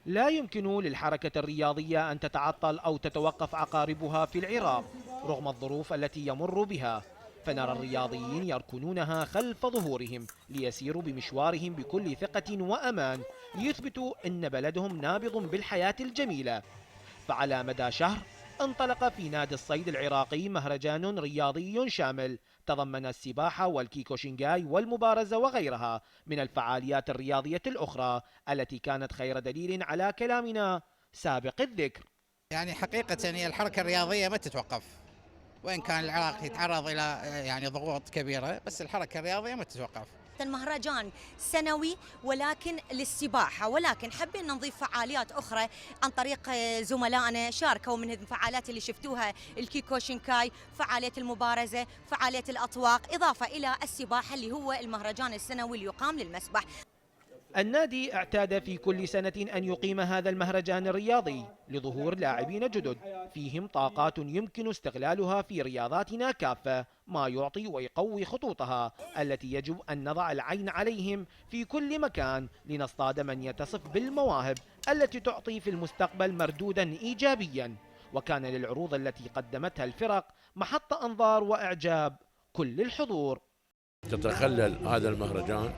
لا يمكن للحركة الرياضية أن تتعطل أو تتوقف عقاربها في العراق رغم الظروف التي يمر بها، فنرى الرياضيين يركنونها خلف ظهورهم ليسيروا بمشوارهم بكل ثقة وأمان ليثبتوا أن بلدهم نابض بالحياة الجميلة. فعلى مدى شهر انطلق في نادي الصيد العراقي مهرجان رياضي شامل تضمن السباحة والكيكوشينغاي والمبارزة وغيرها من الفعاليات الرياضية الأخرى التي كانت خير دليل على كلامنا سابق الذكر. يعني حقيقة هي الحركة الرياضية ما تتوقف، وإن كان العراق يتعرض إلى يعني ضغوط كبيرة، بس الحركة الرياضية ما تتوقف. المهرجان سنوي ولكن للسباحة، ولكن حبينا نضيف فعاليات أخرى عن طريق زملائنا شاركوا من الفعاليات اللي شفتوها، الكيكوشينكاي، فعالية المبارزة، فعالية الأطواق، إضافة إلى السباحة اللي هو المهرجان السنوي اللي يقام للمسبح. النادي اعتاد في كل سنة أن يقيم هذا المهرجان الرياضي لظهور لاعبين جدد فيهم طاقات يمكن استغلالها في رياضاتنا كافة، ما يعطي ويقوي خطوطها التي يجب أن نضع العين عليهم في كل مكان لنصطاد من يتصف بالمواهب التي تعطي في المستقبل مردودا إيجابيا. وكان للعروض التي قدمتها الفرق محط أنظار وإعجاب كل الحضور. تتخلل هذا المهرجان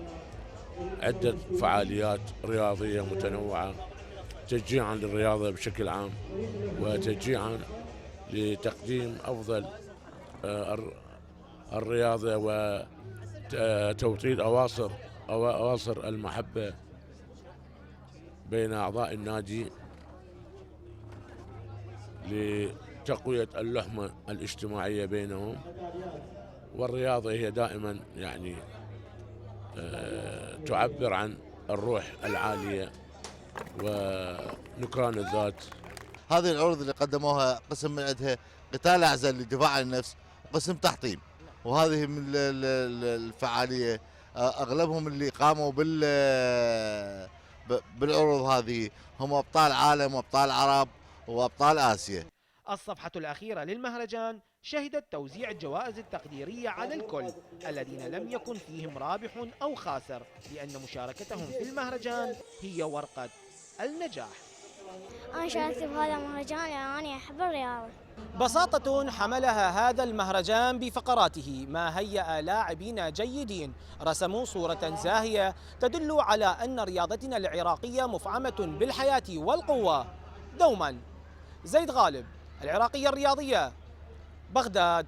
عدة فعاليات رياضية متنوعة تشجيعا للرياضة بشكل عام، وتشجيعا لتقديم أفضل الرياضة وتوطيد أواصر المحبة بين أعضاء النادي لتقوية اللحمة الاجتماعية بينهم. والرياضة هي دائما يعني تعبر عن الروح العالية ونكران الذات. هذه العروض اللي قدموها قسم من عندها قتال أعزل للدفاع عن النفس وقسم تحطيم، وهذه من الفعالية أغلبهم اللي قاموا بالعروض هذه هم أبطال عالم وأبطال عرب وأبطال آسيا. الصفحة الأخيرة للمهرجان شهدت توزيع الجوائز التقديرية على الكل الذين لم يكن فيهم رابح أو خاسر، لأن مشاركتهم في المهرجان هي ورقة النجاح. أنا شاركت بهذا المهرجان لأنني أحب الرياضة. بساطة حملها هذا المهرجان بفقراته، ما هيأ لاعبين جيدين رسموا صورة زاهية تدل على أن رياضتنا العراقية مفعمة بالحياة والقوة دوما. زيد غالب، العراقية الرياضية، بغداد.